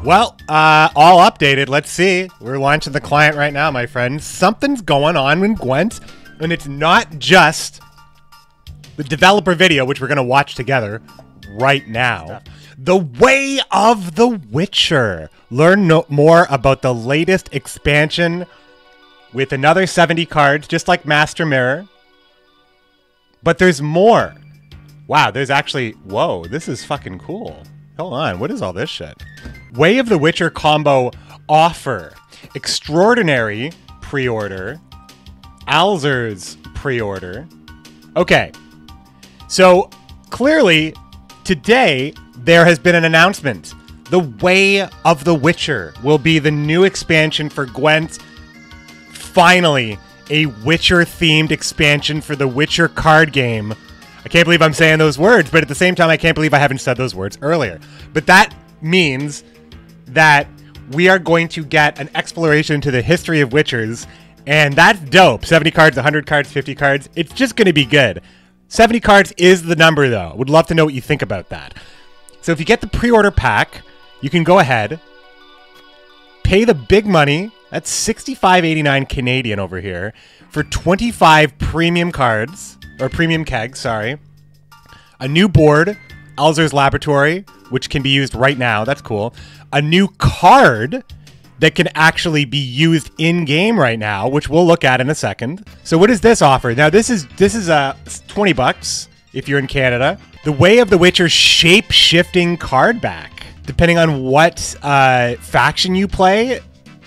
Well, all updated. Let's see. We're launching the client right now, my friends. Something's going on in Gwent, and it's not just the developer video, which we're going to watch together right now. The Way of the Witcher. Learn more about the latest expansion with another 70 cards, just like Master Mirror. But there's more. Wow, there's actually... Whoa, this is fucking cool. Hold on, what is all this shit? Way of the Witcher combo offer. Extraordinary pre-order. Alzur's pre-order. Okay. So, clearly, today, there has been an announcement. The Way of the Witcher will be the new expansion for Gwent. Finally, a Witcher-themed expansion for the Witcher card game. I can't believe I'm saying those words, but at the same time, I can't believe I haven't said those words earlier. But that means that we are going to get an exploration into the history of Witchers, and that's dope. 70 cards, 100 cards, 50 cards. It's just going to be good. 70 cards is the number, though. Would love to know what you think about that. So if you get the pre-order pack, you can go ahead, pay the big money. That's $65.89 Canadian over here for 25 premium cards, or premium kegs, sorry. A new board, Alzur's Laboratory, which can be used right now. That's cool. A new card that can actually be used in-game right now, which we'll look at in a second. So what does this offer? Now, this is 20 bucks if you're in Canada. The Way of the Witcher shape-shifting card back. Depending on what faction you play,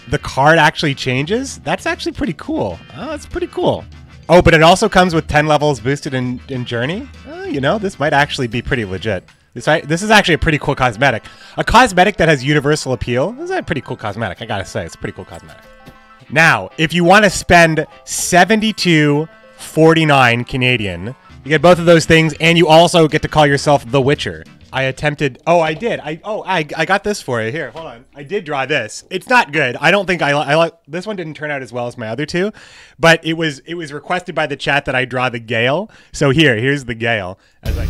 the card actually changes. That's actually pretty cool. Oh, that's pretty cool. Oh, but it also comes with 10 levels boosted in Journey. You know, this might actually be pretty legit. This is actually a pretty cool cosmetic. A cosmetic that has universal appeal. This is a pretty cool cosmetic, I gotta say. It's a pretty cool cosmetic. Now, if you want to spend $72.49 Canadian, you get both of those things, and you also get to call yourself The Witcher. I attempted... Oh, I did. I got this for you. Here, hold on. I did draw this. It's not good. I don't think I like... This one didn't turn out as well as my other two, but it was requested by the chat that I draw the Gale. So here's the Gale. As I...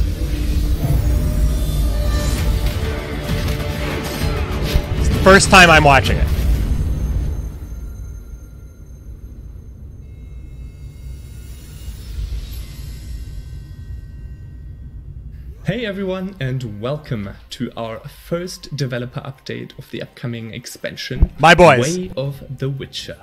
It's the first time I'm watching it. Hey everyone, and welcome to our first developer update of the upcoming expansion, My boys. Way of the Witcher.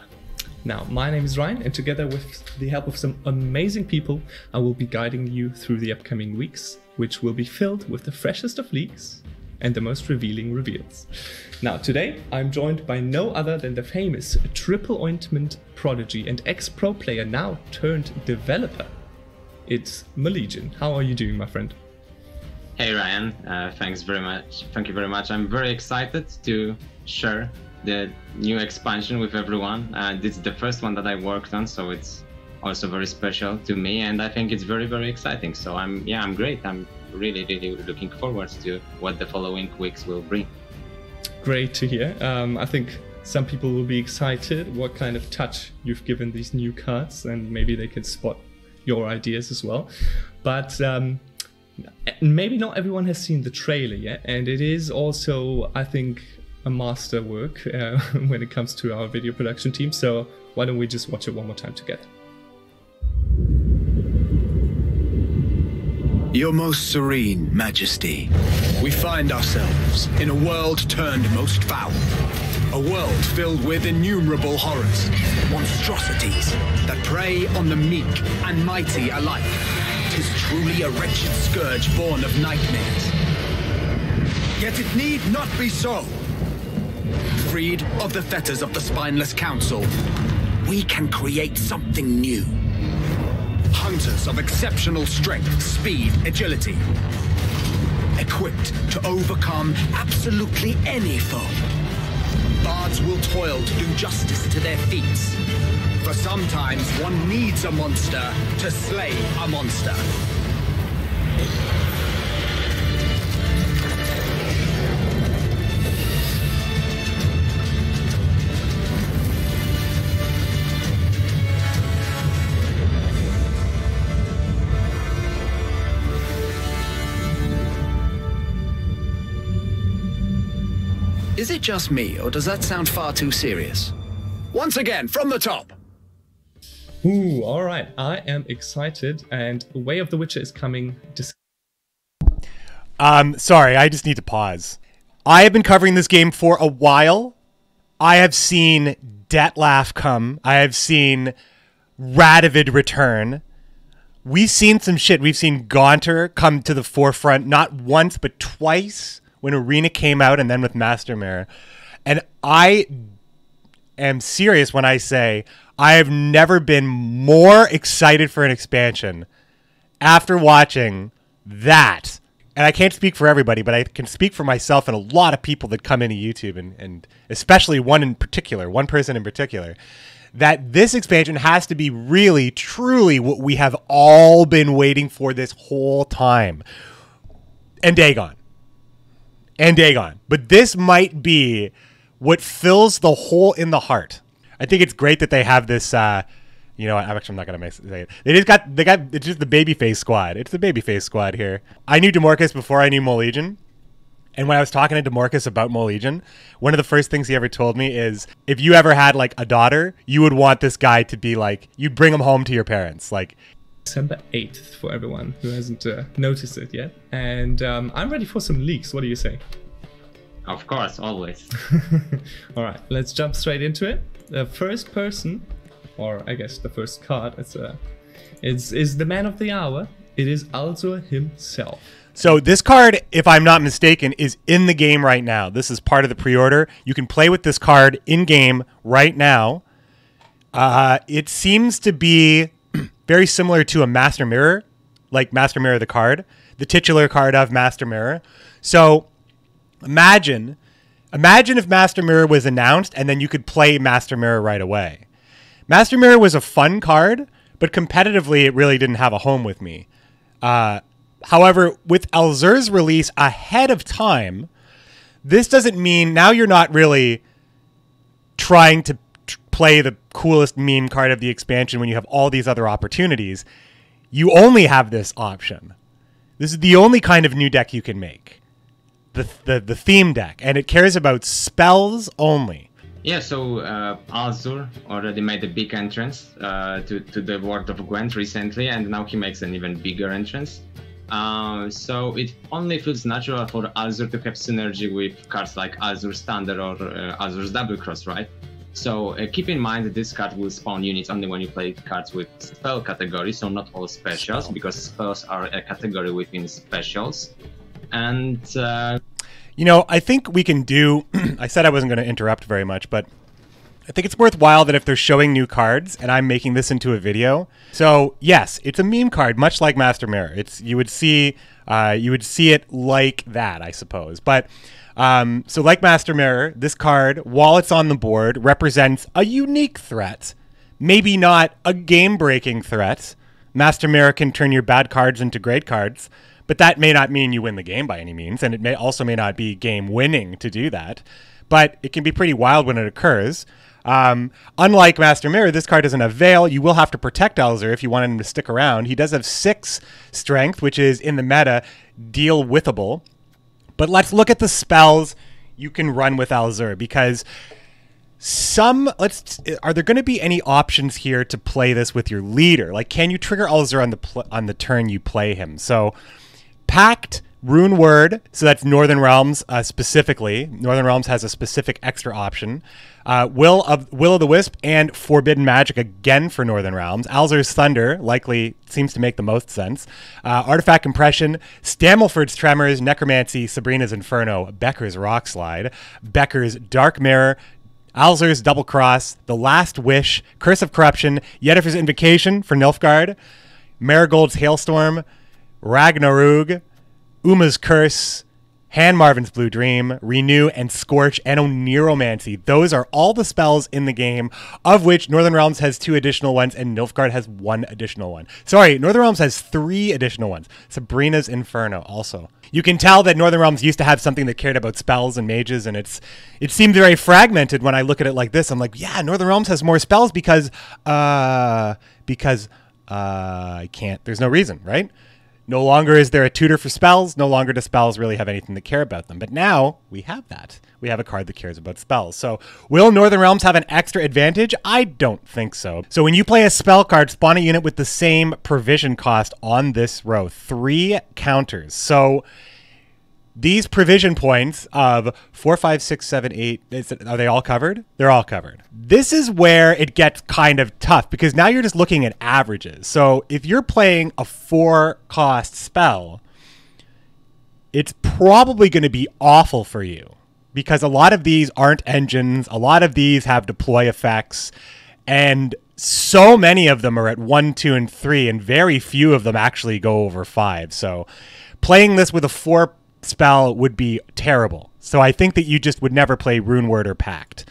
Now, my name is Ryan, and together with the help of some amazing people, I will be guiding you through the upcoming weeks, which will be filled with the freshest of leaks and the most revealing reveals. Now, today, I'm joined by no other than the famous Triple Ointment prodigy and ex-pro player now turned developer. It's Malegian. How are you doing, my friend? Hey Ryan, thanks very much. Thank you very much. I'm very excited to share the new expansion with everyone. This is the first one that I worked on, so it's also very special to me, and I think it's very, very exciting. So I'm great. I'm really, really looking forward to what the following weeks will bring. Great to hear. I think some people will be excited what kind of touch you've given these new cards, and maybe they can spot your ideas as well. But maybe not everyone has seen the trailer yet, and it is also, I think, a masterwork when it comes to our video production team. So why don't we just watch it one more time together? Your most serene majesty, we find ourselves in a world turned most foul. A world filled with innumerable horrors, monstrosities that prey on the meek and mighty alike. 'Tis truly a wretched scourge born of nightmares. Yet it need not be so. Freed of the fetters of the spineless council, we can create something new. Hunters of exceptional strength, speed, agility. Equipped to overcome absolutely any foe. Bards will toil to do justice to their feats. For sometimes one needs a monster to slay a monster. Is it just me, or does that sound far too serious? Once again, from the top! Ooh, alright. I am excited, and Way of the Witcher is coming. Sorry, I just need to pause. I have been covering this game for a while. I have seen Dettlaff come. I have seen Radovid return. We've seen some shit. We've seen Gaunter come to the forefront, not once, but twice, when Arena came out and then with Mastermere. And I am serious when I say I have never been more excited for an expansion after watching that. And I can't speak for everybody, but I can speak for myself and a lot of people that come into YouTube, and especially one person in particular, that this expansion has to be really, truly what we have all been waiting for this whole time. And Dagon. But this might be what fills the hole in the heart. I think it's great that they have this, you know, I'm not going to say it. It's just the babyface squad. It's the babyface squad here. I knew Demorcus before I knew Molegion. And when I was talking to Demorcus about Molegion, one of the first things he ever told me is, if you ever had like a daughter, you would want this guy to be like, you'd bring him home to your parents. Like, December 8th for everyone who hasn't noticed it yet. And I'm ready for some leaks. What do you say? Of course, always. All right, let's jump straight into it. The first person, or I guess the first card, is the man of the hour. It is Alzur himself. So this card, if I'm not mistaken, is in the game right now. This is part of the pre-order. You can play with this card in-game right now. It seems to be very similar to a Master Mirror, like Master Mirror the card, the titular card of Master Mirror. So imagine if Master Mirror was announced and then you could play Master Mirror right away. Master Mirror was a fun card, but competitively it really didn't have a home with me. However, with Alzur's release ahead of time, this doesn't mean now you're not really trying to play the coolest meme card of the expansion when you have all these other opportunities. You only have this option. This is the only kind of new deck you can make. The theme deck, and it cares about spells only. Yeah, so Alzur already made a big entrance to the world of Gwent recently, and now he makes an even bigger entrance. So it only feels natural for Alzur to have synergy with cards like Alzur Standard or Alzur's Double Cross, right? So keep in mind that this card will spawn units only when you play cards with spell category, so not all specials, because spells are a category within specials. And you know, I think we can do I said I wasn't going to interrupt very much, but I think it's worthwhile that if they're showing new cards and I'm making this into a video. So yes, it's a meme card, much like Master Mirror. You would see it like that, I suppose. But so like Master Mirror, this card, while it's on the board, represents a unique threat. Maybe not a game-breaking threat. Master Mirror can turn your bad cards into great cards, but that may not mean you win the game by any means, and it may not be game-winning to do that. But it can be pretty wild when it occurs. Unlike Master Mirror, this card doesn't have Veil. You will have to protect Alzur if you want him to stick around. He does have 6 strength, which is, in the meta, deal withable. But let's look at the spells you can run with Alzur, because are there going to be any options here to play this with your leader? Like, can you trigger Alzur on the turn you play him? So, Pact, Rune Word, so that's Northern Realms specifically. Northern Realms has a specific extra option. Will of the Wisp and Forbidden Magic again for Northern Realms. Alzur's Thunder likely seems to make the most sense. Artifact Compression, Stammelford's Tremors, Necromancy, Sabrina's Inferno, Becker's Rock Slide, Becker's Dark Mirror, Alzur's Double Cross, The Last Wish, Curse of Corruption, Yennefer's Invocation for Nilfgaard, Marigold's Hailstorm, Ragnarug, Uma's Curse, Hand Marvin's Blue Dream, Renew, and Scorch, and Oniromancy. Those are all the spells in the game, of which Northern Realms has 2 additional ones and Nilfgaard has 1 additional one. Sorry, Northern Realms has 3 additional ones. Sabrina's Inferno also. You can tell that Northern Realms used to have something that cared about spells and mages, and it seemed very fragmented when I look at it like this. I'm like, yeah, Northern Realms has more spells because I can't. There's no reason, right? No longer is there a tutor for spells. No longer do spells really have anything to care about them. But now we have that. We have a card that cares about spells. So will Northern Realms have an extra advantage? I don't think so. So when you play a spell card, spawn a unit with the same provision cost on this row. 3 counters. So these provision points of 4, 5, 6, 7, 8, are they all covered? They're all covered. This is where it gets kind of tough because now you're just looking at averages. So if you're playing a 4-cost spell, it's probably going to be awful for you because a lot of these aren't engines. A lot of these have deploy effects, and so many of them are at 1, 2, and 3, and very few of them actually go over 5. So playing this with a 4 spell would be terrible. So I think that you just would never play Rune Word or Pact.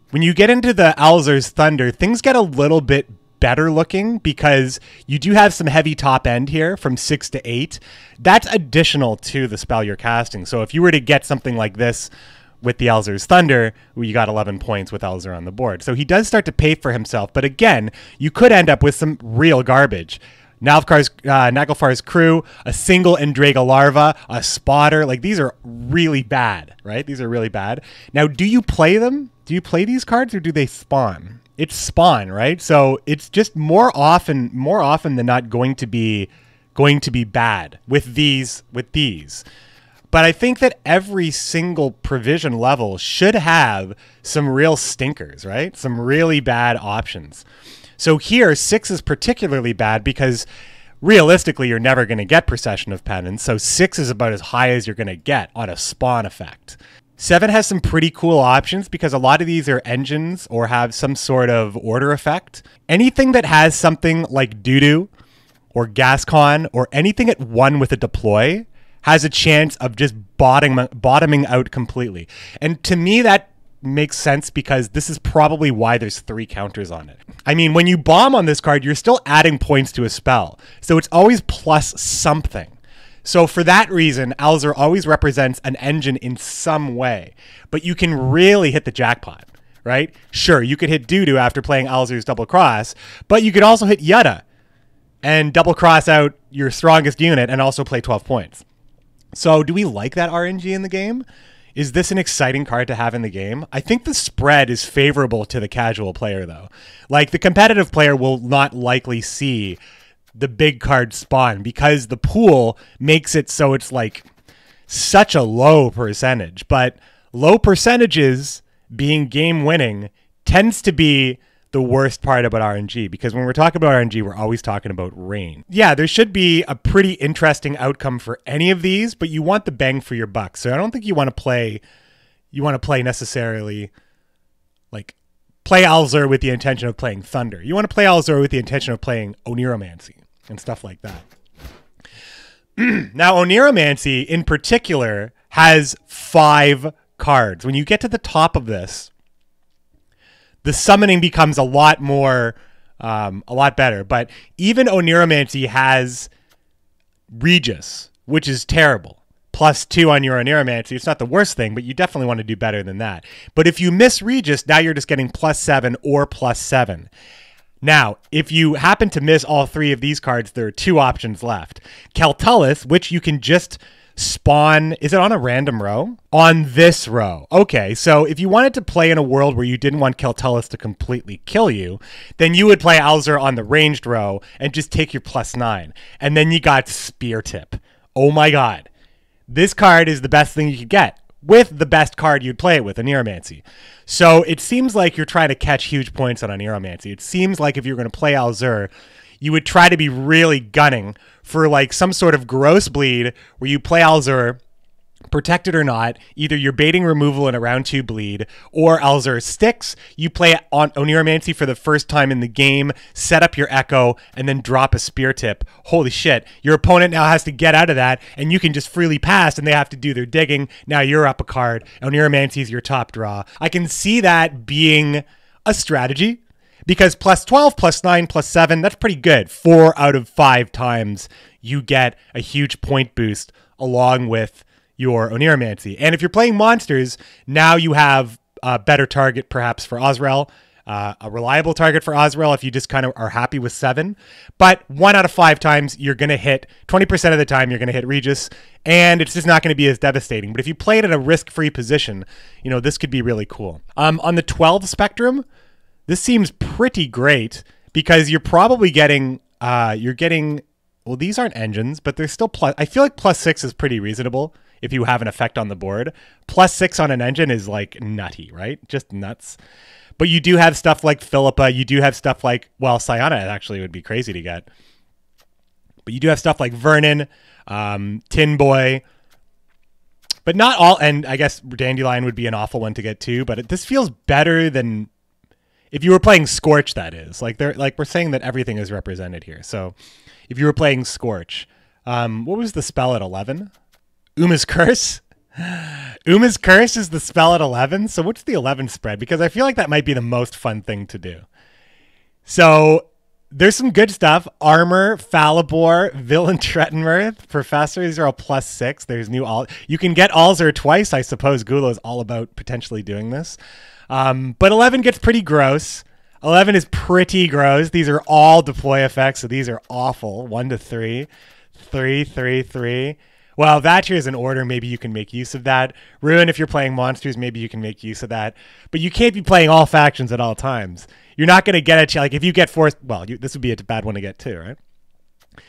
When you get into the Alzur's Thunder, things get a little bit better looking because you do have some heavy top end here from 6 to 8. That's additional to the spell you're casting. So if you were to get something like this with the Alzur's Thunder, you got 11 points with Alzur on the board. So he does start to pay for himself. But again, you could end up with some real garbage. Naglfar's crew, a single Endraga larva, a spotter. Like, these are really bad, right? These are really bad. Now, do you play them? Do you play these cards or do they spawn? It's spawn, right? So it's just more often than not going to be bad with these. But I think that every single provision level should have some real stinkers, right? Some really bad options. So here, 6 is particularly bad because realistically, you're never going to get Procession of Penance. So 6 is about as high as you're going to get on a spawn effect. 7 has some pretty cool options because a lot of these are engines or have some sort of order effect. Anything that has something like Doo-Doo or Gascon or anything at 1 with a deploy has a chance of just bottoming out completely. And to me, that makes sense because this is probably why there's 3 counters on it. I mean, when you bomb on this card, you're still adding points to a spell. So it's always plus something. So for that reason, Alzur always represents an engine in some way. But you can really hit the jackpot, right? Sure, you could hit Doo-Doo after playing Alzur's Double Cross, but you could also hit Yutta and double cross out your strongest unit and also play 12 points. So do we like that RNG in the game? Is this an exciting card to have in the game? I think the spread is favorable to the casual player, though. Like, the competitive player will not likely see the big card spawn because the pool makes it so it's like such a low percentage. But low percentages being game winning tends to be the worst part about RNG, because when we're talking about RNG, we're always talking about rain. Yeah, there should be a pretty interesting outcome for any of these, but you want the bang for your buck. So I don't think you want to play necessarily like play Alzur with the intention of playing Thunder. You want to play Alzur with the intention of playing Oniromancy and stuff like that. Now, Oniromancy in particular has 5 cards. When you get to the top of this, the summoning becomes a lot more, a lot better. But even Oniromancy has Regis, which is terrible. +2 on your Oniromancy. It's not the worst thing, but you definitely want to do better than that. But if you miss Regis, now you're just getting +7 or +7. Now, if you happen to miss all 3 of these cards, there are 2 options left. Keltullus, which you can just spawn, is it on a random row? On this row. Okay, so if you wanted to play in a world where you didn't want Keltullus to completely kill you, then you would play Alzur on the ranged row and just take your +9. And then you got Spear Tip. Oh my god. This card is the best thing you could get, with the best card you'd play it with, Oniromancy. So it seems like you're trying to catch huge points on Oniromancy. It seems like if you're going to play Alzur, you would try to be really gunning for like some sort of gross bleed where you play Alzur, protected or not, either you're baiting removal in a round 2 bleed, or Alzur sticks, you play it on Oniromancy for the first time in the game, set up your Echo, and then drop a Spear Tip. Holy shit, your opponent now has to get out of that, and you can just freely pass, and they have to do their digging. Now you're up a card. Oniromancy is your top draw. I can see that being a strategy, because +12, +9, +7, that's pretty good. 4 out of 5 times you get a huge point boost along with your Oniromancy. And if you're playing monsters, now you have a better target perhaps for Osrel A reliable target for Azrael if you just kind of are happy with 7. But 1 out of 5 times, you're going to hit, 20% of the time, you're going to hit Regis, and it's just not going to be as devastating. But if you play it in a risk-free position, you know, this could be really cool. On the 12 spectrum, this seems pretty great because you're probably getting, well, these aren't engines, but they're still plus. I feel like +6 is pretty reasonable if you have an effect on the board. +6 on an engine is like nutty, right? Just nuts. But you do have stuff like Philippa. You do have stuff like, well, Sayana actually would be crazy to get. But you do have stuff like Vernon, Tin Boy. But not all, and I guess Dandelion would be an awful one to get too. But this feels better than if you were playing Scorch, that is. Like we're saying that everything is represented here. So if you were playing Scorch, what was the spell at 11? Uma's Curse? Uma's Curse is the spell at 11. So what's the 11 spread? Because I feel like that might be the most fun thing to do. So there's some good stuff. Armor, Falibor, Villain Trettenmirth, Professor. These are all +6. There's new you can get Alzur twice. I suppose Gula's all about potentially doing this. But 11 gets pretty gross. 11 is pretty gross. These are all deploy effects, so these are awful. 1 to 3. 3, 3, 3. Well, that here is an order. Maybe you can make use of that. Ruin, if you're playing monsters, maybe you can make use of that. But you can't be playing all factions at all times. You're not going to get it. Like, if you get forced, well, this would be a bad one to get too, right?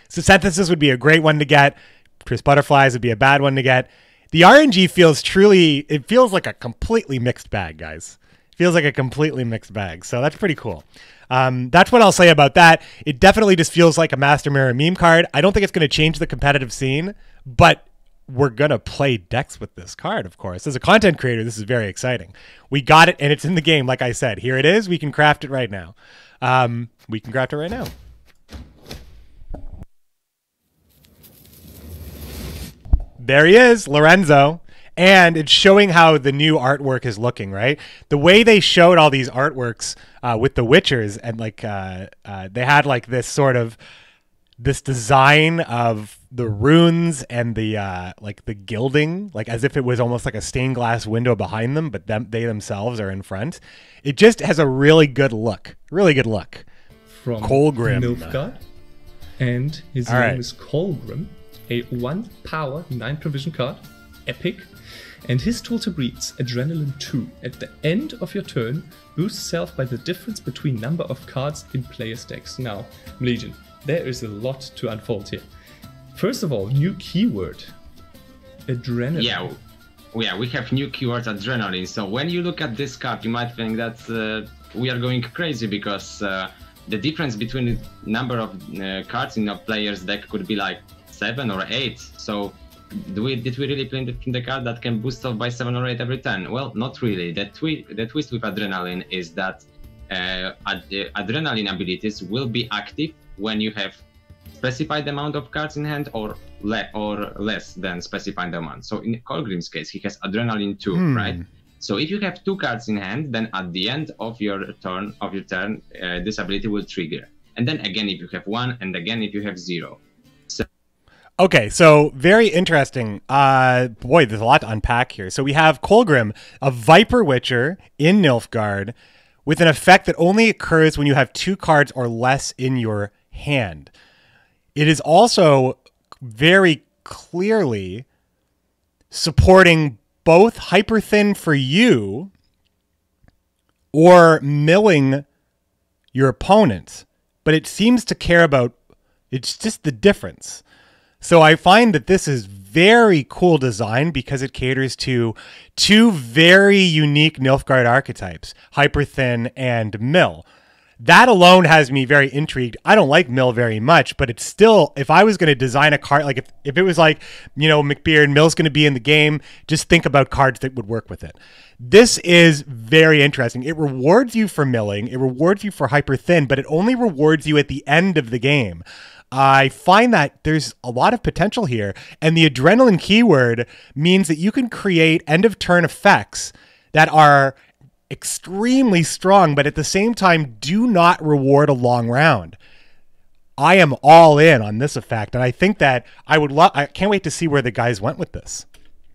So Synthesis would be a great one to get. Chris Butterflies would be a bad one to get. The RNG feels it feels like a completely mixed bag, guys. It feels like a completely mixed bag. So that's pretty cool. That's what I'll say about that. It definitely just feels like a Master Mirror meme card. I don't think it's going to change the competitive scene, but we're going to play decks with this card, of course. As a content creator, this is very exciting. We got it, and it's in the game, like I said. Here it is. We can craft it right now. We can craft it right now. There he is, Lorenzo. And it's showing how the new artwork is looking, right? The way they showed all these artworks with the Witchers, and like they had like this sort of this design of the runes and the like the gilding, like as if it was almost like a stained glass window behind them, but they themselves are in front. It just has a really good look. Really good look. From Kolgrim. Nilfgaard. And his name is Kolgrim, a 1 power, 9 provision card. Epic. And his tooltip reads Adrenaline 2. At the end of your turn, boost self by the difference between number of cards in player's decks. Now, Legion, there is a lot to unfold here. First of all, new keyword. Adrenaline. Yeah, we have new keyword adrenaline. So when you look at this card, you might think that we are going crazy because the difference between the number of cards in a player's deck could be like 7 or 8. So did we really play the card that can boost off by 7 or 8 every turn? Well, not really. The twist with Adrenaline is that Adrenaline abilities will be active when you have specified amount of cards in hand or less than specified amount. So in Kolgrim's case, he has Adrenaline 2, right? So if you have 2 cards in hand, then at the end of your turn, this ability will trigger. And then again if you have 1, and again if you have 0. Okay, so very interesting. Boy, there's a lot to unpack here. So we have Kolgrim, a Viper Witcher in Nilfgaard, with an effect that only occurs when you have 2 cards or less in your hand. It is also very clearly supporting both Hyperthin for you or milling your opponent, but it seems to care about, it's just the difference. So I find that this is very cool design because it caters to 2 very unique Nilfgaard archetypes, Hyperthin and Mill. That alone has me very intrigued. I don't like Mill very much, but it's still, if I was going to design a card, like if it was like, you know, McBeard, Mill's going to be in the game, just think about cards that would work with it. This is very interesting. It rewards you for milling, it rewards you for Hyperthin, but it only rewards you at the end of the game. I find that there's a lot of potential here, and the Adrenaline keyword means that you can create end-of-turn effects that are extremely strong, but at the same time do not reward a long round. I am all in on this effect, and I think that I can't wait to see where the guys went with this.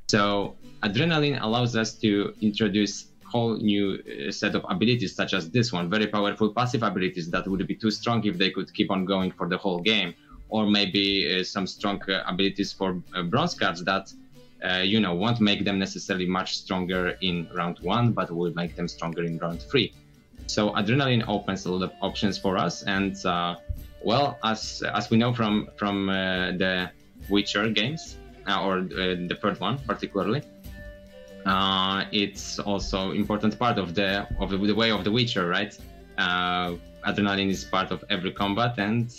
So Adrenaline allows us to introduce whole new set of abilities, such as this one, very powerful passive abilities that would be too strong if they could keep on going for the whole game, or maybe some strong abilities for bronze cards that won't make them necessarily much stronger in round 1, but will make them stronger in round 3. So Adrenaline opens a lot of options for us, and well, as we know from the Witcher games, or the third one particularly, it's also important part of the way of the Witcher, right? Adrenaline is part of every combat, and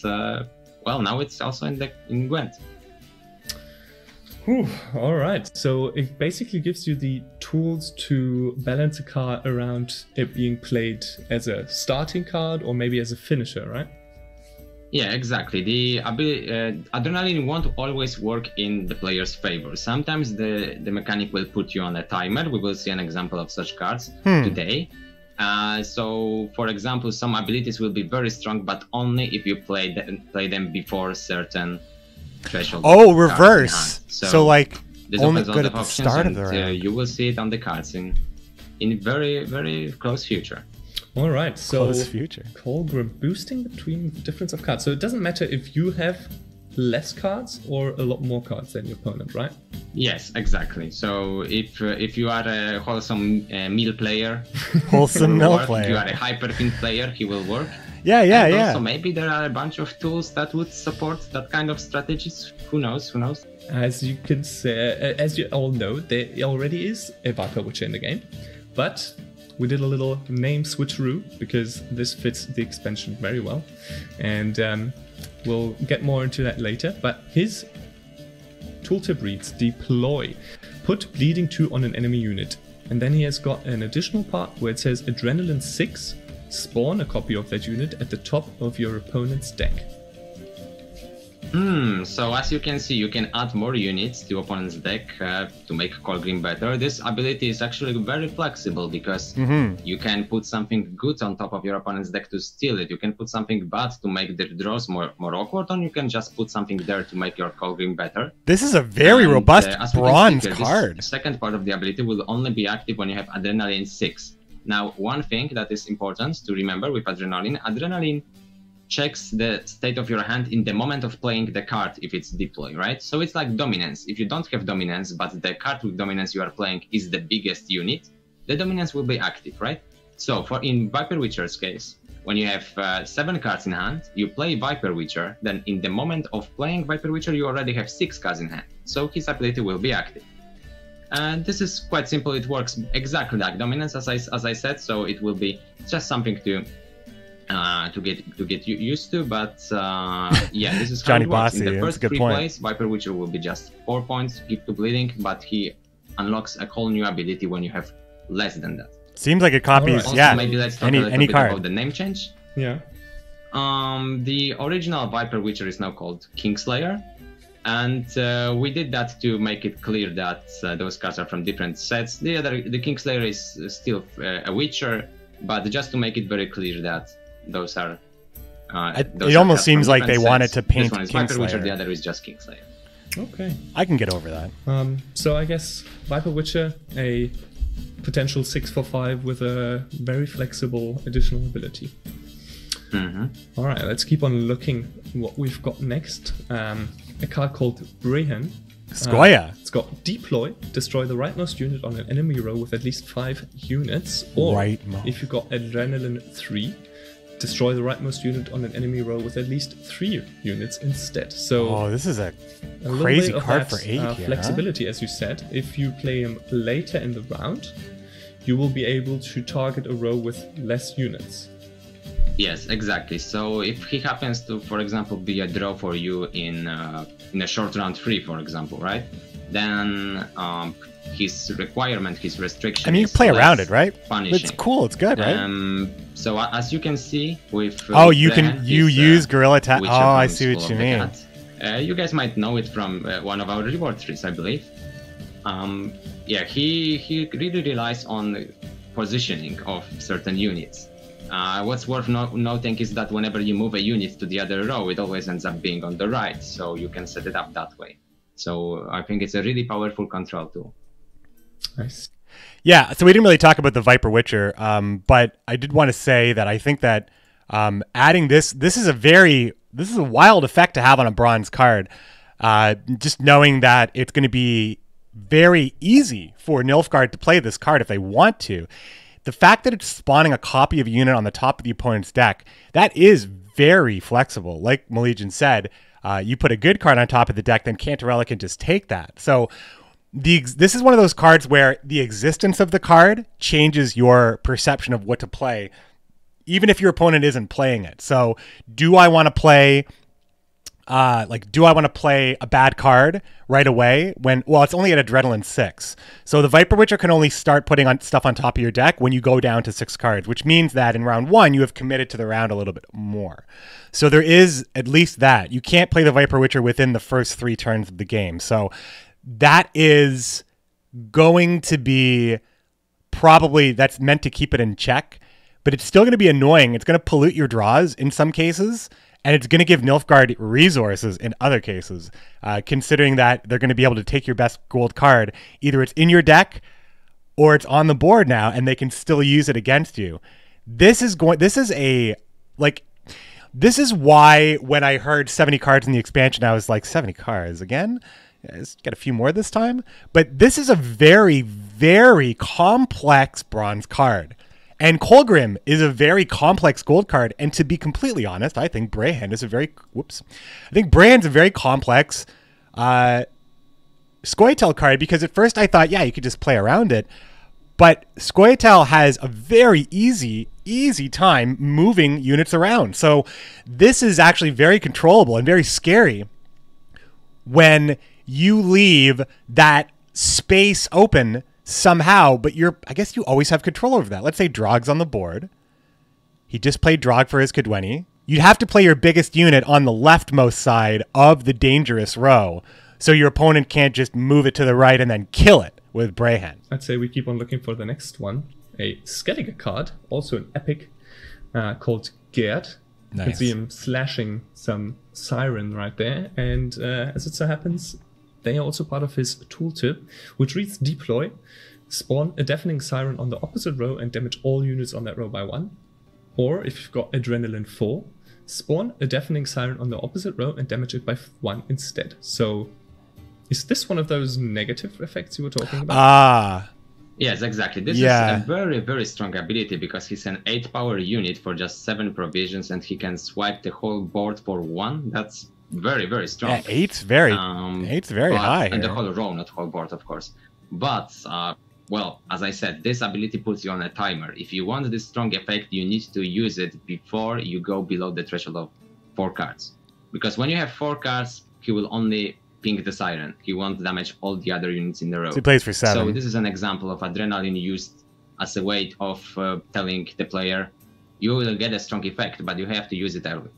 well, now it's also in Gwent. Whew, all right, so it basically gives you the tools to balance a card around it being played as a starting card or maybe as a finisher, right? Yeah, exactly. The Adrenaline won't always work in the player's favor. Sometimes the mechanic will put you on a timer. We will see an example of such cards today. So, for example, some abilities will be very strong, but only if you play them before certain threshold. Oh, reverse. So like only good at the start of the round. You will see it on the cards in very, very close future. All right, so close future. Kolgrim boosting between the difference of cards. So it doesn't matter if you have less cards or a lot more cards than your opponent, right? Yes, exactly. So if you are a wholesome meal player, wholesome meal player, if you are a hyperfin player, he will work. Yeah. Also, maybe there are a bunch of tools that would support that kind of strategies. Who knows? As you can say, as you all know, there already is a Viper Witcher in the game, but we did a little name switcheroo because this fits the expansion very well, and we'll get more into that later. But his tooltip reads: deploy, put bleeding 2 on an enemy unit, and then he has got an additional part where it says Adrenaline 6. Spawn a copy of that unit at the top of your opponent's deck. So as you can see, you can add more units to opponent's deck to make Kolgrim better. This ability is actually very flexible because you can put something good on top of your opponent's deck to steal it. You can put something bad to make the draws more awkward, or you can just put something there to make your Kolgrim better. This is a very robust bronze card. The second part of the ability will only be active when you have Adrenaline 6. Now, one thing that is important to remember with Adrenaline checks the state of your hand in the moment of playing the card if it's deploy, right? So it's like dominance. If you don't have dominance, but the card with dominance you are playing is the biggest unit, the dominance will be active, right? So in Viper Witcher's case, when you have 7 cards in hand, you play Viper Witcher, then in the moment of playing Viper Witcher, you already have 6 cards in hand. So his ability will be active. And this is quite simple. It works exactly like dominance, as I said. So it will be just something to get used to. But yeah, this is how Johnny it works. Bossy, In the first 3 point. plays, Viper Witcher will be just 4 points, keep to bleeding, but he unlocks a whole new ability when you have less than that. Seems like it copies. Also, Yeah. maybe let's talk a little any bit card. about the name change. Yeah. The original Viper Witcher is now called Kingslayer. And we did that to make it clear that those cards are from different sets. The Kingslayer is still a Witcher, but just to make it very clear that those are. It almost seems like they wanted to paint This one is Viper Witcher, the Kingslayer. other is just Kingslayer. Okay. I can get over that. So I guess Viper Witcher, a potential 6 for 5 with a very flexible additional ability. All right, let's keep on looking what we've got next. A card called Brehen. Scoia. It's got deploy, destroy the rightmost unit on an enemy row with at least 5 units. Or Rightmost. if you've got Adrenaline 3, destroy the rightmost unit on an enemy row with at least 3 units instead. So Oh, this is a little crazy bit of card that, for 8 here. flexibility, as you said. If you play him later in the round, you will be able to target a row with less units. Yes, exactly. So if he happens to, for example, be a draw for you in a short round 3, for example, right? Then his requirement, his restriction. I mean, you is play around less it, right? punishing. It's cool. It's good, right? So as you can see with Oh, with you Brehen, you he's, use Gorilla Tag. Witcher Oh, I from see what School you of the mean. Cat. You guys might know it from one of our reward trees, I believe. Yeah, he really relies on positioning of certain units. What's worth noting is that whenever you move a unit to the other row, it always ends up being on the right, so you can set it up that way. So I think it's a really powerful control tool. Nice. Yeah, so we didn't really talk about the Viper Witcher, but I did want to say that I think that adding this is a wild effect to have on a bronze card. Just knowing that it's going to be very easy for Nilfgaard to play this card if they want to. The fact that it's spawning a copy of a unit on the top of the opponent's deck, that is very flexible. Like Malegian said, you put a good card on top of the deck, then Cantarella can just take that. So this is one of those cards where the existence of the card changes your perception of what to play, even if your opponent isn't playing it. So do I want to play a bad card right away when, well, it's only at Adrenaline 6. So the Viper Witcher can only start putting on stuff on top of your deck when you go down to 6 cards, which means that in round 1, you have committed to the round a little bit more. So there is at least that. You can't play the Viper Witcher within the first 3 turns of the game. So that is going to be probably, that's meant to keep it in check, but it's still going to be annoying. It's going to pollute your draws in some cases. And it's going to give Nilfgaard resources in other cases, considering that they're going to be able to take your best gold card. Either it's in your deck or it's on the board now, and they can still use it against you. This is why when I heard 70 cards in the expansion, I was like, 70 cards again? Let's get a few more this time. But this is a very, very complex bronze card. And Kolgrim is a very complex gold card, and to be completely honest, I think Brehen is a very Brehen's a very complex scoia'tael card, because at first I thought, yeah, you could just play around it, but scoia'tael has a very easy time moving units around. So this is actually very controllable and very scary when you leave that space open somehow, but I guess you always have control over that. Let's say Drog's on the board. He just played Drog for his Kedweni. You'd have to play your biggest unit on the leftmost side of the dangerous row, so your opponent can't just move it to the right and then kill it with Brehen. I'd say we keep on looking for the next one. A Skellige card, also an epic, called Gerd. Nice. You can see him slashing some Siren right there, and as it so happens, they are also part of his tooltip, which reads Deploy. Spawn a deafening siren on the opposite row and damage all units on that row by 1. Or if you've got Adrenaline 4, spawn a deafening siren on the opposite row and damage it by 1 instead. So is this one of those negative effects you were talking about? Yes, exactly. This is a very, very strong ability, because he's an 8 power unit for just 7 provisions, and he can swipe the whole board for 1. That's very, very strong. Yeah, 8's very high. And the whole row, not whole board, of course. But, well, as I said, this ability puts you on a timer. If you want this strong effect, you need to use it before you go below the threshold of 4 cards. Because when you have 4 cards, he will only ping the siren. He won't damage all the other units in the row. So he plays for 7. So this is an example of adrenaline used as a way of telling the player, you will get a strong effect, but you have to use it early.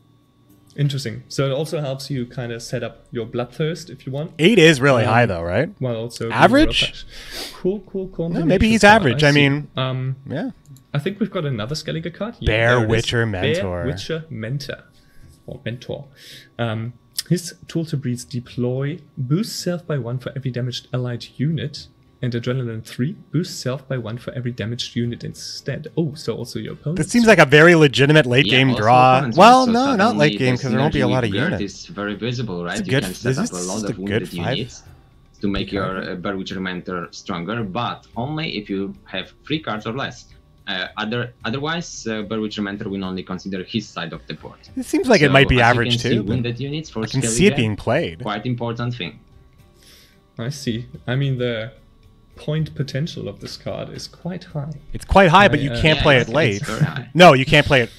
Interesting. So it also helps you kind of set up your bloodthirst if you want. 8 is really high though, right? Well, also average. Cool. No, maybe he's average. I mean, yeah. I think we've got another Skellige card. Bear Witcher Mentor. Bear Witcher Mentor. Or Mentor. His tooltip reads Deploy, boost self by 1 for every damaged allied unit, and Adrenaline 3, boost self by 1 for every damaged unit instead. Oh, so also your opponent. That seems like a very legitimate late game draw. Well, no, not late game, because there won't be a lot of units. It's very visible, right? You can set up a lot of wounded units to make your Bear Witcher Mentor stronger, but only if you have 3 cards or less. Otherwise, Bear Witcher Mentor will only consider his side of the board. It seems like it might be average too. Wounded units for I can see it being played. Quite important thing. I see. I mean, the point potential of this card is quite high. It's quite high, but you can't play it late. It's very high. No, you can't play it.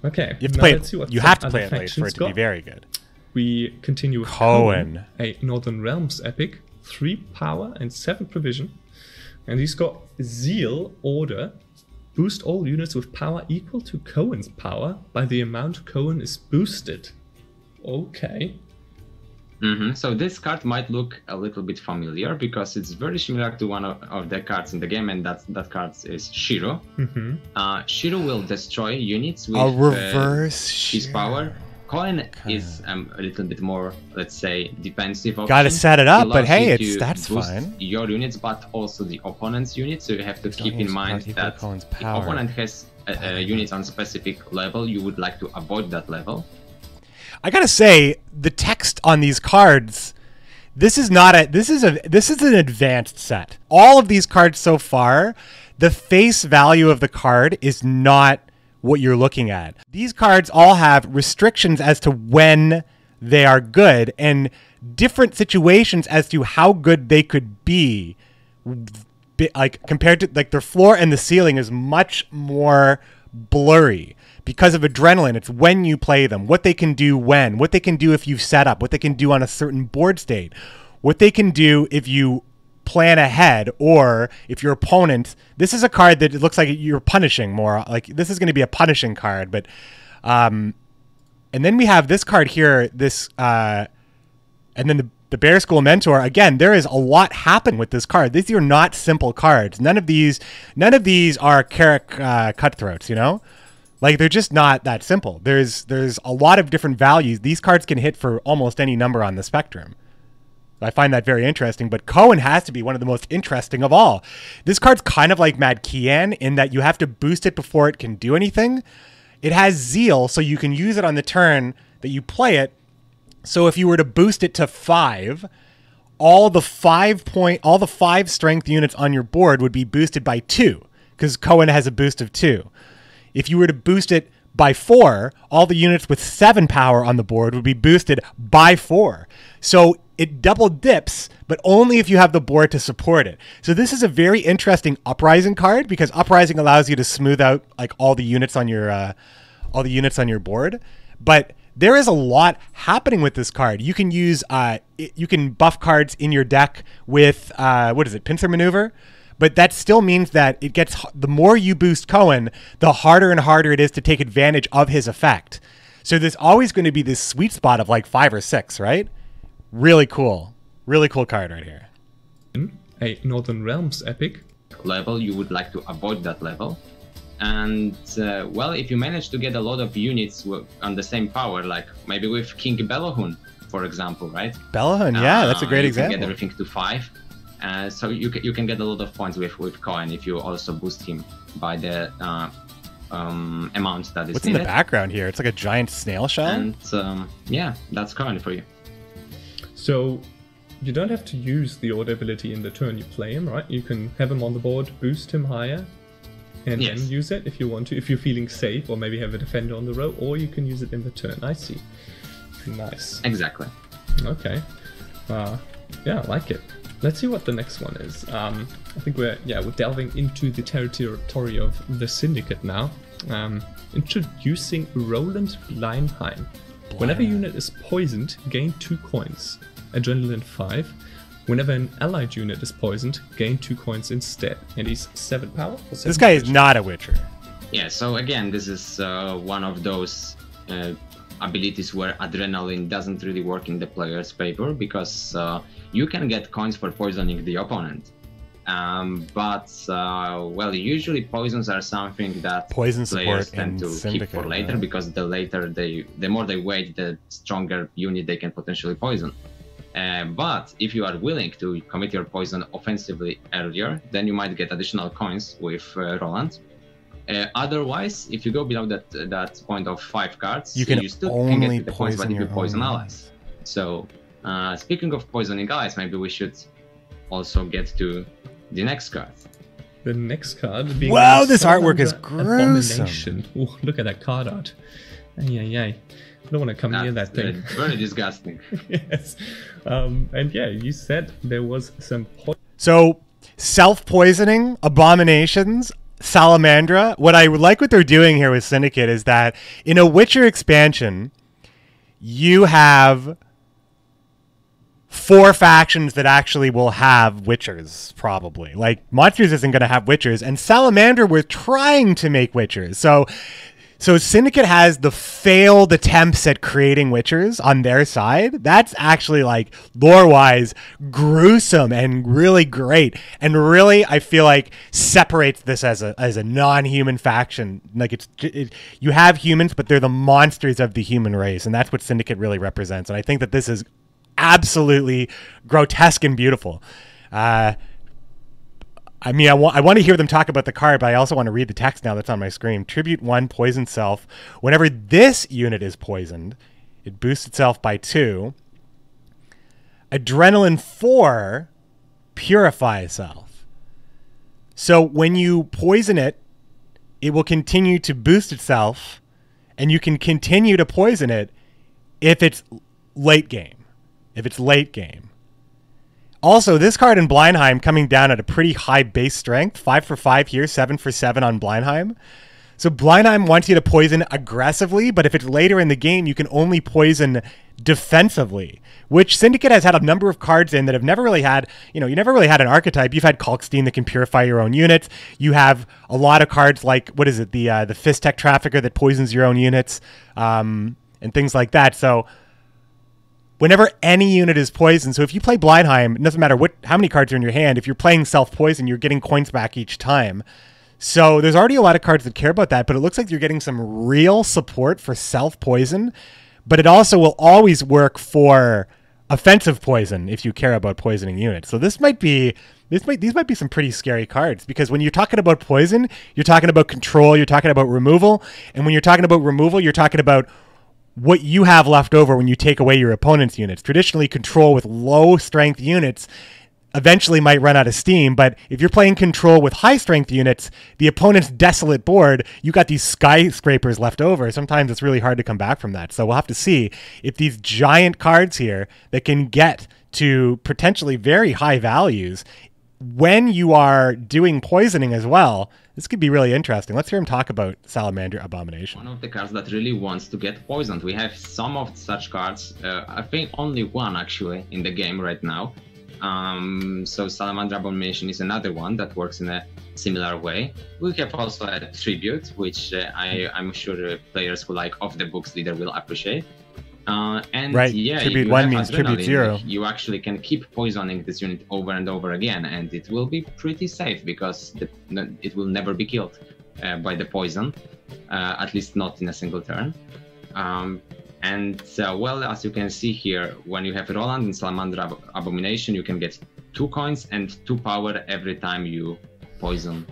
Okay. You have to play it. You have to play it late for it to be very good. We continue with Cohen, a Northern Realms epic, 3 power and 7 provision, and he's got Zeal Order. Boost all units with power equal to Cohen's power by the amount Cohen is boosted. Okay. So this card might look a little bit familiar, because it's very similar to one of the cards in the game, and that card is Shiro. Shiro will destroy units with a reverse his power, Coin is a little bit more, let's say, defensive option. Gotta set it up, but allows hey, you to that's boost fine. your units, but also the opponent's units. So you have to keep in mind that Cohen's the power. opponent has units on specific level. You would like to avoid that level. I gotta say, the text on these cards, this is an advanced set. All of these cards so far, the face value of the card is not what you're looking at. These cards all have restrictions as to when they are good and different situations as to how good they could be. Like compared to like their floor and the ceiling is much more blurry because of adrenaline. It's when you play them, what they can do when, what they can do if you've set up, what they can do on a certain board state, what they can do if you plan ahead, or if your opponent, this is a card that it looks like you're punishing more, like this is going to be a punishing card, but and then we have this card here, this and then the Bear School Mentor. Again, there is a lot happening with this card. These are not simple cards. None of these are Carrick cutthroats, you know, like they're just not that simple. There's a lot of different values. These cards can hit for almost any number on the spectrum. I find that very interesting, but Cohen has to be one of the most interesting of all. This card's kind of like Mad Kian in that you have to boost it before it can do anything. It has Zeal, so you can use it on the turn that you play it. So if you were to boost it to 5, all the 5 strength units on your board would be boosted by 2, because Cohen has a boost of 2. If you were to boost it by 4, all the units with 7 power on the board would be boosted by 4. So it double dips, but only if you have the board to support it. So this is a very interesting Uprising card, because Uprising allows you to smooth out like all the units on your board. But there is a lot happening with this card. You can use you can buff cards in your deck with Pincer Maneuver. But that still means that it gets, the more you boost Cohen, the harder and harder it is to take advantage of his effect. So there's always going to be this sweet spot of like 5 or 6, right? Really cool card right here. A Northern Realms epic. Level, you would like to avoid that level. And well, if you manage to get a lot of units on the same power, like maybe with King Belahun, for example, right? Belahun, yeah, that's a great you example. Can get everything to 5. So you can get a lot of points with Cohen if you also boost him by the amount that is What's needed. in the background here? It's like a giant snail shell? And yeah, that's Cohen for you. So you don't have to use the order ability in the turn you play him, right? You can have him on the board, boost him higher, and Yes. then use it if you want to, if you're feeling safe, or maybe have a defender on the row, or you can use it in the turn. I see. Nice. Exactly. Okay. Yeah, I like it. Let's see what the next one is. I think we're delving into the territory of the Syndicate now. Introducing Roland Bleinheim. Whenever a unit is poisoned, gain 2 coins. Adrenaline 5. Whenever an allied unit is poisoned, gain 2 coins instead. And he's 7 power? Or 7 This guy is Witcher? not a Witcher. Yeah, so again, this is one of those abilities where adrenaline doesn't really work in the player's favor, because you can get coins for poisoning the opponent. But usually poisons are something that Poison players support tend in to Syndicate, keep for later, right? because the more they wait, the stronger unit they can potentially poison. But if you are willing to commit your poison offensively earlier, then you might get additional coins with Roland. Otherwise, if you go below that point of 5 cards, You can still only get the points, but poison if you your poison own allies. So, speaking of poisoning allies, maybe we should also get to the next card. The next card being Wow, this artwork is Salamandra gruesome. Abomination. Ooh, look at that card art. Ay. I don't want to come near that thing. Very disgusting. Yes. And yeah, you said there was some So, self-poisoning, abominations, Salamandra. What I like what they're doing here with Syndicate is that in a Witcher expansion, you have 4 factions that actually will have Witchers, probably. Like, Monsters isn't going to have Witchers, and Salamandra were trying to make Witchers. So, So Syndicate has the failed attempts at creating Witchers on their side. That's actually, like, lore-wise gruesome and really great, and really I feel like separates this as a non-human faction. Like you have humans, but they're the monsters of the human race, and that's what Syndicate really represents. And I think that this is absolutely grotesque and beautiful. I mean, I want to hear them talk about the card, but I also want to read the text now that's on my screen. Tribute 1, Poison Self. Whenever this unit is poisoned, it boosts itself by 2. Adrenaline 4, Purify Self. So when you poison it, it will continue to boost itself, and you can continue to poison it if it's late game. Also, this card in Bleinheim coming down at a pretty high base strength. 5 for 5 here, 7 for 7 on Bleinheim. So Bleinheim wants you to poison aggressively, but if it's later in the game, you can only poison defensively, which Syndicate has had a number of cards in that have never really had, you never really had an archetype. You've had Kalkstein that can purify your own units. You have a lot of cards like, what is it, the Fistek Trafficker that poisons your own units, and things like that. So whenever any unit is poisoned, so if you play Bleinheim, it doesn't matter how many cards are in your hand. If you're playing self-poison, you're getting coins back each time. So there's already a lot of cards that care about that, but it looks like you're getting some real support for self-poison, but it also will always work for offensive poison if you care about poisoning units. So these might be some pretty scary cards, because when you're talking about poison, you're talking about control, you're talking about removal, and when you're talking about removal, you're talking about what you have left over when you take away your opponent's units. Traditionally, control with low strength units eventually might run out of steam, but if you're playing control with high strength units, the opponent's desolate board, you got these skyscrapers left over. Sometimes it's really hard to come back from that. So we'll have to see if these giant cards here that can get to potentially very high values, when you are doing poisoning as well, this could be really interesting. Let's hear him talk about Salamandra Abomination. One of the cards that really wants to get poisoned. We have some of such cards. I think only one actually in the game right now. So Salamandra Abomination is another one that works in a similar way. We have also a Tribute, which I'm sure players who like off the books leader will appreciate. And right. Yeah, Tribute 1 means Tribute 0. You actually can keep poisoning this unit over and over again, and it will be pretty safe because it will never be killed by the poison, at least not in a single turn. Well, as you can see here, when you have Roland and Salamandra Abomination, you can get 2 coins and 2 power every time you poison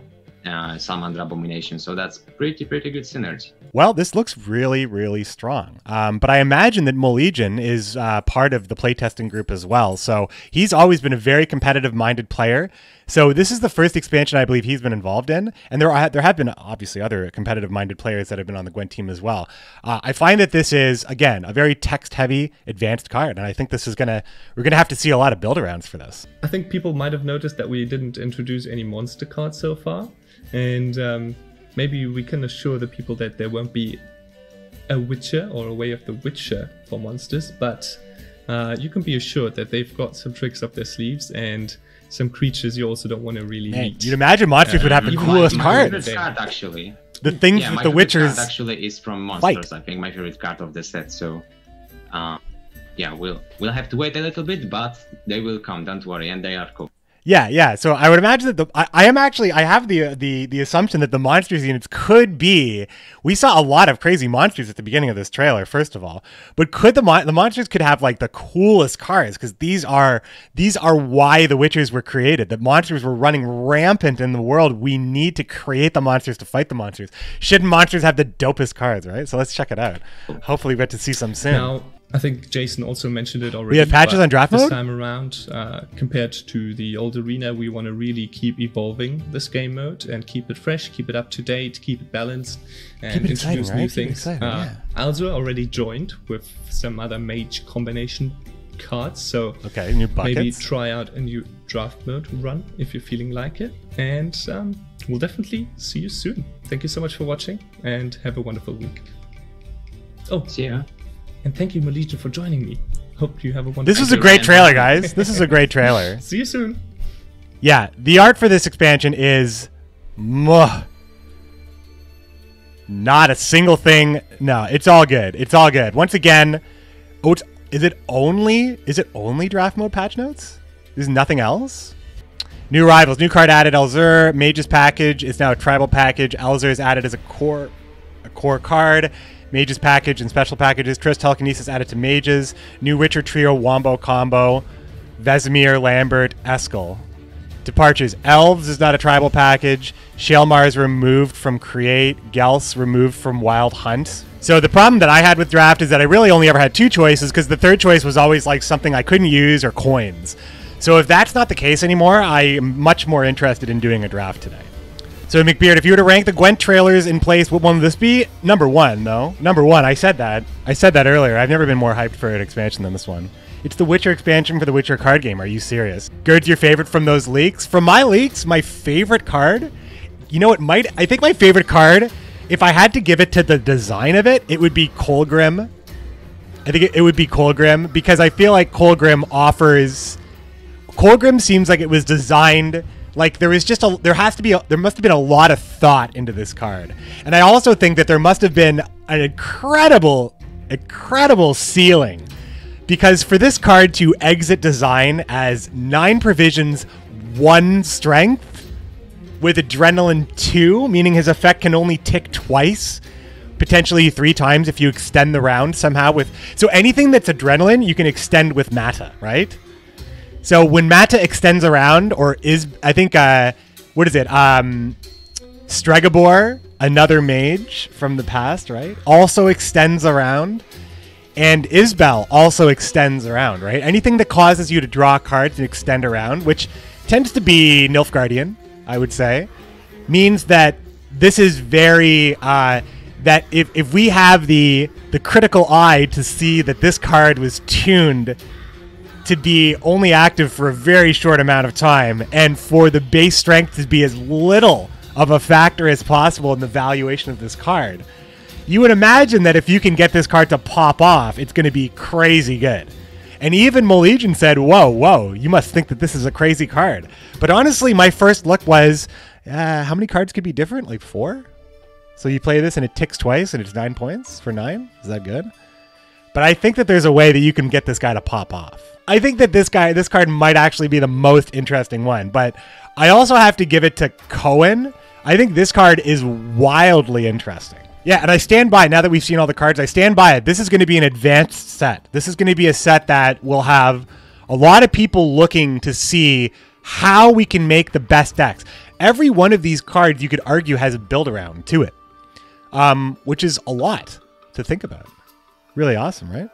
Salamandra Abomination. So that's pretty good synergy. Well, this looks really, really strong. But I imagine that Molegion is part of the playtesting group as well. So he's always been a very competitive-minded player. So this is the first expansion I believe he's been involved in. And there have been obviously other competitive-minded players that have been on the GWENT team as well. I find that this is, again, a very text-heavy advanced card. And I think this is we're gonna have to see a lot of build-arounds for this. I think people might have noticed that we didn't introduce any monster cards so far. And maybe we can assure the people that there won't be a Witcher or a Way of the Witcher for monsters, but you can be assured that they've got some tricks up their sleeves and some creatures you also don't want to really meet. You'd imagine monsters would have the coolest cards. My favorite card, actually. The things that the Witchers card actually is from monsters. I think my favorite card of the set. So, yeah, we'll have to wait a little bit, but they will come. Don't worry, and they are cool. Yeah. So I would imagine that I have the assumption that the monsters units could be. We saw a lot of crazy monsters at the beginning of this trailer, first of all, but could the monsters could have like the coolest cards, because these are why the Witchers were created. The monsters were running rampant in the world. We need to create the monsters to fight the monsters. Shouldn't monsters have the dopest cards, right? So let's check it out. Hopefully we get to see some soon. Now, I think Jason also mentioned it already. We have patches on draft mode? This time around, compared to the old arena, we want to really keep evolving this game mode and keep it fresh, keep it up to date, keep it balanced, and introduce new things. Alzur already joined with some other mage combination cards, so new buckets. Maybe try out a new draft mode run if you're feeling like it, and we'll definitely see you soon. Thank you so much for watching, and have a wonderful week. Oh, see ya. And thank you, Molegion, for joining me. Hope you have a wonderful This is a great trailer, guys. This is a great trailer. See you soon. Yeah, the art for this expansion is Not a single thing. No, it's all good. It's all good. Once again, oh, is it only draft mode patch notes? There's nothing else? New rivals. New card added. Alzur. Mage's package is now a tribal package. Alzur is added as a core card. Mage's package and special packages. Triss Telekinesis added to Mages. New Witcher Trio Wombo Combo. Vesemir, Lambert, Eskel. Departures. Elves is not a tribal package. Shaelmar is removed from Create. Gels removed from Wild Hunt. So the problem that I had with draft is that I really only ever had two choices because the third choice was always like something I couldn't use or coins. So if that's not the case anymore, I am much more interested in doing a draft today. So McBeard, if you were to rank the Gwent trailers in place, what one would this be? Number one, though. Number one, I said that. I said that earlier. I've never been more hyped for an expansion than this one. It's the Witcher expansion for the Witcher card game. Are you serious? Gerd's your favorite from those leaks? From my leaks, my favorite card, you know what I think my favorite card, if I had to give it to the design of it, it would be Kolgrim. I think it would be Kolgrim because I feel like Kolgrim seems like it was designed like there must have been a lot of thought into this card. And I also think that there must have been an incredible ceiling because for this card to exit design as 9 provisions, 1 strength with adrenaline 2, meaning his effect can only tick twice, potentially 3 times if you extend the round somehow so anything that's adrenaline you can extend with Mata, right? So when Mata extends around, or is, I think, what is it? Stregobor, another mage from the past, right? Also extends around. And Isbel also extends around, right? Anything that causes you to draw cards and extend around, which tends to be Nilfgaardian, I would say, means that this is very, that if we have the critical eye to see that this card was tuned to be only active for a very short amount of time, and for the base strength to be as little of a factor as possible in the valuation of this card, you would imagine that if you can get this card to pop off, it's going to be crazy good. And even Malegian said, whoa, you must think that this is a crazy card. But honestly, my first look was, how many cards could be different? Like 4? So you play this and it ticks twice and it's 9 points for 9? Is that good? But I think that there's a way that you can get this guy to pop off. I think that this card might actually be the most interesting one, but I also have to give it to Cohen. I think this card is wildly interesting. Yeah, and I stand by, now that we've seen all the cards, I stand by it. This is going to be an advanced set. This is going to be a set that will have a lot of people looking to see how we can make the best decks. Every one of these cards, you could argue, has a build around to it, which is a lot to think about. Really awesome, right?